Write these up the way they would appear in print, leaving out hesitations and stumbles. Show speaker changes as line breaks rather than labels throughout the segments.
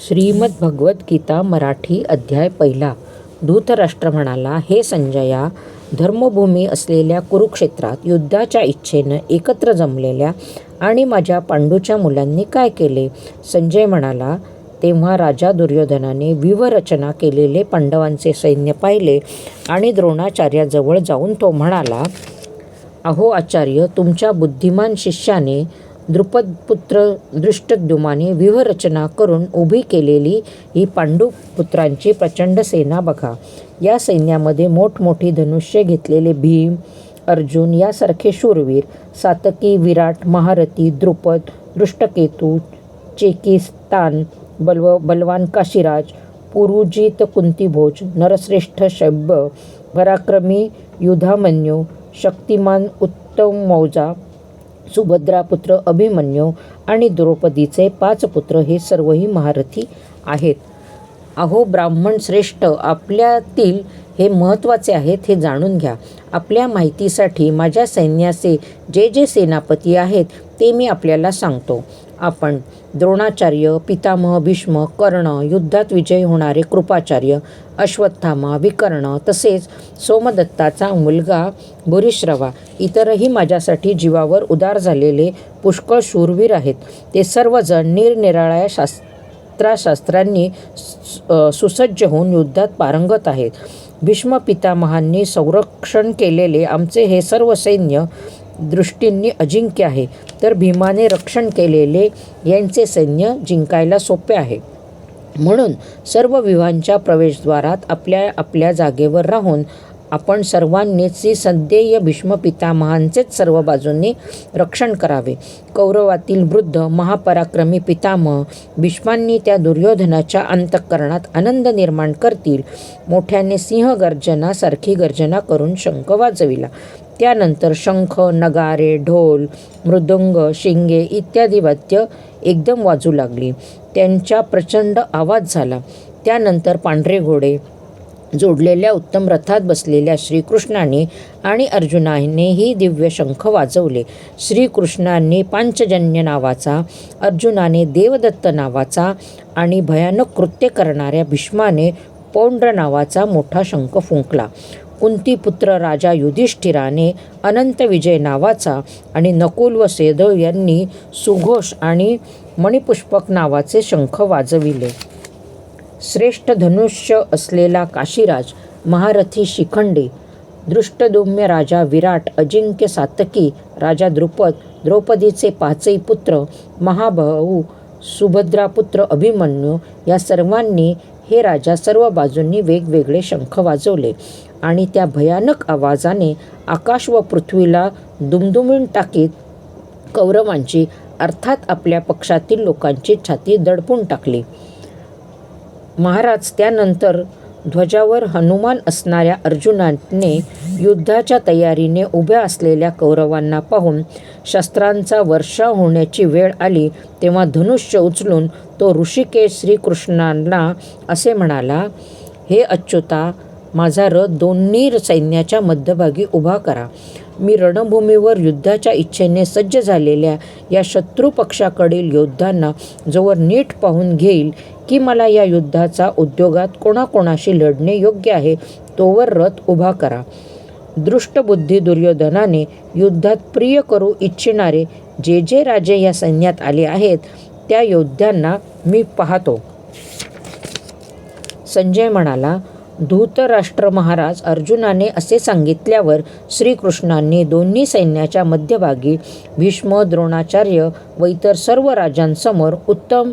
श्रीमद भगवद्गीता मराठी अध्याय पहिला. धृतराष्ट्र म्हणाला, हे संजया, धर्मभूमी असलेल्या कुरुक्षेत्रात युद्धाच्या इच्छेनं एकत्र जमलेल्या आणि माझ्या पांडूच्या मुलांनी काय केले? संजय म्हणाला, तेव्हा राजा दुर्योधनाने व्यूहरचना केलेले पांडवांचे सैन्य पाहिले आणि द्रोणाचार्याजवळ जाऊन तो म्हणाला, अहो आचार्य, तुमच्या बुद्धिमान शिष्याने द्रुपदपुत्र धृष्टद्युम्नाने व्यूहरचना करून उभी केलेली ही पांडुपुत्रांची प्रचंड सेना बघा. या सैन्यामध्ये मोठमोठी धनुष्य घेतलेले भीम, अर्जुन यासारखे शूरवीर, सातकी, विराट, महारथी, द्रुपद, दृष्टकेतू, चेकिस्तान, बलवान काशीराज, पुरुजित कुंतीभोज, नरश्रेष्ठ शैब्य, पराक्रमी युधामन्यू, शक्तिमान उत्तमौजा, सुभद्रापुत्र अभिमन्यू आणि द्रौपदीचे 5 पुत्र हे सर्वही महारथी आहेत. अहो ब्राह्मण श्रेष्ठ, आपल्यातील हे महत्त्वाचे आहेत हे जाणून घ्या. आपल्या माहितीसाठी माझ्या सैन्याचे जे जे सेनापती आहेत ते मी आपल्याला सांगतो. आपण द्रोणाचार्य, पितामह भीष्म, कर्ण, युद्धात विजयी होणारे कृपाचार्य, अश्वत्थामा, विकर्ण, तसेच सोमदत्ताचा मुलगा भूरिश्रवा, इतरही माझ्यासाठी जीवावर उदार झालेले पुष्कळ शूरवीर आहेत. ते सर्वजण निरनिराळ्या शस्त्रांनी सुसज्ज होऊन युद्धात पारंगत आहेत. भीष्म पितामहांनी संरक्षण केलेले आमचे हे सर्व सैन्य दृष्टींनी अजिंक्य आहे, तर भीमाने रक्षण केलेले यांचे सैन्य जिंकायला सोपे आहे. म्हणून सर्व व्यूहांच्या प्रवेशद्वारात आपल्या आपल्या जागेवर राहून आपण सर्वांनीच सद्येय भीष्म पितामहांचेच सर्व बाजूंनी रक्षण करावे. कौरवातील वृद्ध महापराक्रमी पितामह भीष्मांनी त्या दुर्योधनाच्या अंतःकरणात आनंद निर्माण करतील. मोठ्याने सिंहगर्जना सारखी गर्जना करून शंख वाजविला. त्यानंतर शंख, नगारे, ढोल, मृदुंग, शिंगे इत्यादी वाद्य एकदम वाजू लागली. त्यांचा प्रचंड आवाज झाला. त्यानंतर पांढरे घोडे जोडलेल्या उत्तम रथात बसलेल्या श्रीकृष्णाने आणि अर्जुनानेही दिव्य शंख वाजवले. श्रीकृष्णाने पांचजन्य नावाचा, अर्जुनाने देवदत्त नावाचा आणि भयानक कृत्य करणाऱ्या भीष्माने पौंड्र नावाचा मोठा शंख फुंकला. कुंतीपुत्र राजा युधिष्ठिराने अनंत विजय नावाचा आणि नकुल व सहदेव यांनी सुघोष आणि मणिपुष्पक नावाचे शंख वाजविले. श्रेष्ठ धनुष्य असलेला काशीराज, महारथी शिखंडी, दृष्टद्युम्न राजा विराट, अजिंक्य सातकी राजा द्रुपद, द्रौपदीचे 5ही पुत्र, महाभाऊ सुभद्रापुत्र अभिमन्यू या सर्वांनी हे राजा सर्व बाजूंनी वेगवेगळे शंख वाजवले आणि त्या भयानक आवाजाने आकाश व पृथ्वीला दुमदुमून टाकीत कौरवांची अर्थात आपल्या पक्षातील लोकांची छाती दडपून टाकली. महाराज, त्यानंतर ध्वजावर हनुमान असणाऱ्या अर्जुनाने युद्धाच्या तयारीने उभ्या असलेल्या कौरवांना पाहून शस्त्रांचा वर्षाव होण्याची वेळ आली तेव्हा धनुष्य उचलून तो ऋषिकेश श्रीकृष्णांना असे म्हणाला, हे अच्युता, माझा रथ दोन्ही सैन्याच्या मध्यभागी उभा करा. मी रणभूमीवर युद्धाच्या इच्छेने सज्ज झालेल्या या शत्रू पक्षाकडील योद्ध्यांना जोवर नीट पाहून घेईल की मला या युद्धाचा उद्योगात कोणाकोणाशी लढणे योग्य आहे, तोवर रथ उभा करा. दृष्टबुद्धी दुर्योधनाने युद्धात प्रिय करू इच्छिणारे जे जे राजे या सैन्यात आले आहेत त्या योद्ध्यांना मी पाहतो. संजय म्हणाला, धृतराष्ट्र महाराज, अर्जुनाने असे सांगितल्यावर श्रीकृष्णांनी दोन्ही सैन्याच्या मध्यभागी भीष्म, द्रोणाचार्य व इतर सर्व राजांसमोर उत्तम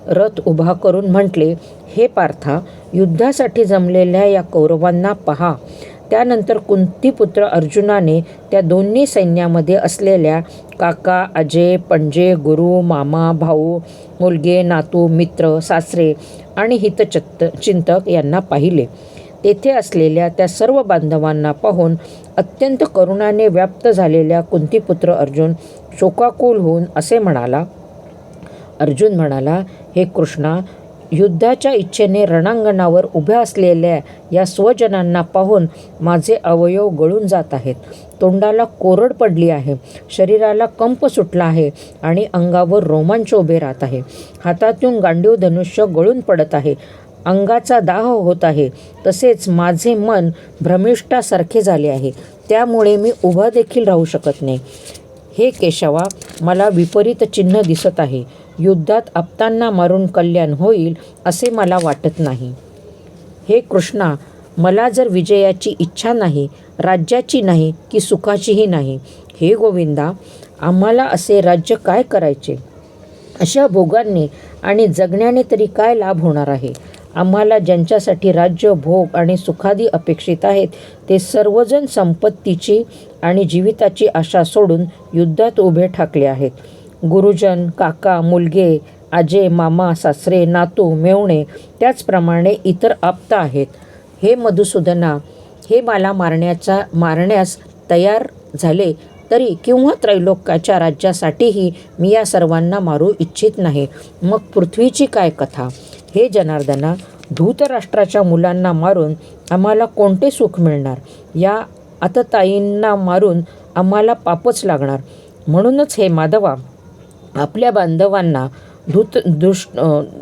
रथ उभा करून म्हटले, हे पार्था, युद्धासाठी जमलेल्या या कौरवांना पहा. त्यानंतर कुंतीपुत्र अर्जुनाने त्या दोन्ही सैन्यामध्ये असलेल्या काका, अजय, पणजे, गुरु, मामा, भाऊ, मुलगे, नातू, मित्र, सासरे आणि हितचिंतक यांना पाहिले. तेथे असलेल्या त्या सर्व बांधवांना पाहून अत्यंत करुणाने व्याप्त झालेल्या कुंतीपुत्र अर्जुन शोकाकुल होऊन असे म्हणाला. अर्जुन म्हणाला, हे कृष्णा, युद्धाच्या इच्छेने रणांगणावर उभ्या असलेल्या या स्वजनांना पाहून माझे अवयव गळून जात आहेत. तोंडाला कोरड पडली आहे, शरीराला कंप सुटला आहे आणि अंगावर रोमांच उभे राहत आहे. हातातून गांडीव धनुष्य गळून पडत आहे. अंगाचा दाह होत आहे. तसेच माझे मन भ्रमिष्ठासारखे झाले आहे. त्यामुळे मी उभा देखील राहू शकत नाही. हे केशवा, मला विपरीत चिन्ह दिसत आहे. युद्धात आप्तांना मारून कल्याण होईल असे मला वाटत नाही. हे कृष्णा, मला जर विजयाची इच्छा नाही, राज्याची नाही की सुखाचीही नाही. हे गोविंदा, आम्हाला असे राज्य काय करायचे? अशा भोगांनी आणि जगण्याने तरी काय लाभ होणार आहे? आम्हाला ज्यांच्यासाठी राज्य, भोग आणि सुखादी अपेक्षित आहेत ते सर्वजण संपत्तीची आणि जीविताची आशा सोडून युद्धात उभे ठाकले आहेत. गुरुजन, काका, मुलगे, आजे, मामा, सासरे, नातू, मेव्हणे, त्याचप्रमाणे इतर आप्त आहेत. हे मधुसूदना, हे मला मारण्यास तयार झाले तरी किंवा त्रैलोक्याच्या राज्यासाठीही मी या सर्वांना मारू इच्छित नाही. मग पृथ्वीची काय कथा? हे जनार्दना, धूतराष्ट्राच्या मुलांना मारून आम्हाला कोणते सुख मिळणार? या आततायींना मारून आम्हाला पापच लागणार. म्हणूनच हे माधवा, आपल्या बांधवांना,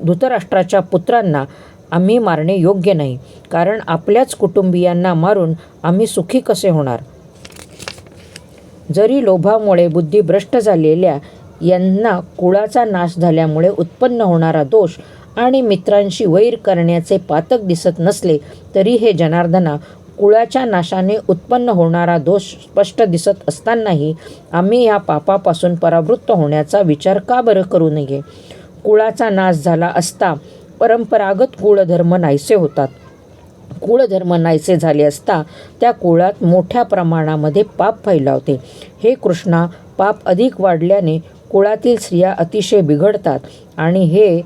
धूतराष्ट्राच्या पुत्रांना आम्ही मारणे योग्य नाही. कारण आपल्याच कुटुंबियांना मारून आम्ही सुखी कसे होणार? जरी लोभामुळे बुद्धी भ्रष्ट झालेल्या यांना कुळाचा नाश झाल्यामुळे उत्पन्न होणारा दोष आणि मित्रांशी वैर करण्याचे पातक दिसत नसले तरी हे जनार्दना, कुळाच्या नाशाने उत्पन्न होणारा दोष स्पष्ट दिसत असतानाही आम्ही या पापापासून परावृत्त होण्याचा विचार का बरं करू नये? कुळाचा नाश झाला असता परंपरागत कुळधर्म नाहीसे होतात. कुळधर्म नाहीसे झाले असता त्या कुळात मोठ्या प्रमाणामध्ये पाप फैलावते. हे कृष्णा, पाप अधिक वाढल्याने कुळातील स्त्रिया अतिशय बिघडतात आणि हे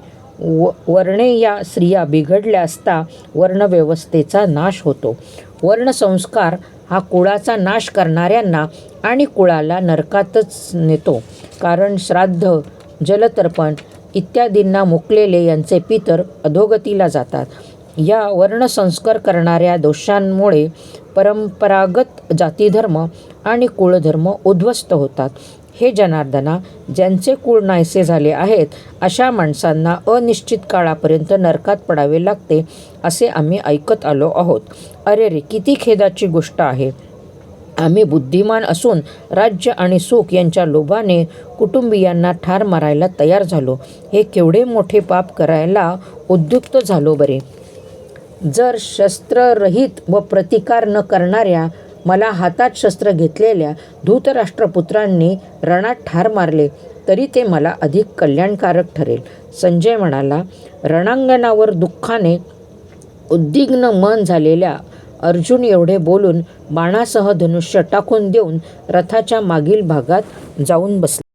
वर्णेया स्त्रिया बिघडल्या असता वर्णव्यवस्थेचा नाश होतो. वर्णसंस्कार हा कुळाचा नाश करणाऱ्यांना आणि कुळाला नरकातच नेतो. कारण श्राद्ध, जलतर्पण इत्यादींना मुकलेले यांचे पितर अधोगतीला जातात. या वर्णसंस्कार करणाऱ्या दोषांमुळे परंपरागत जातीधर्म आणि कुळधर्म उद्ध्वस्त होतात. हे जनार्दना, ज्यांचे कुळ नाहीसे झाले आहेत अशा माणसांना अनिश्चित काळापर्यंत नरकात पडावे लागते असे आम्ही ऐकत आलो आहोत. अरे रे, किती खेदाची गोष्ट आहे. आम्ही बुद्धिमान असून राज्य आणि सुख यांच्या लोभाने कुटुंबियांना ठार मारायला तयार झालो. हे केवढे मोठे पाप करायला उद्युक्त झालो बरे. जर शस्त्ररहित व प्रतिकार न करणाऱ्या मला हातात शस्त्र घेतलेल्या धूतराष्ट्रपुत्रांनी रणात ठार मारले तरी ते मला अधिक कल्याणकारक ठरेल. संजय म्हणाला, रणांगणावर दुःखाने उद्विग्न मन झालेल्या अर्जुन एवढे बोलून बाणासह धनुष्य टाकून देऊन रथाच्या मागील भागात जाऊन बसला.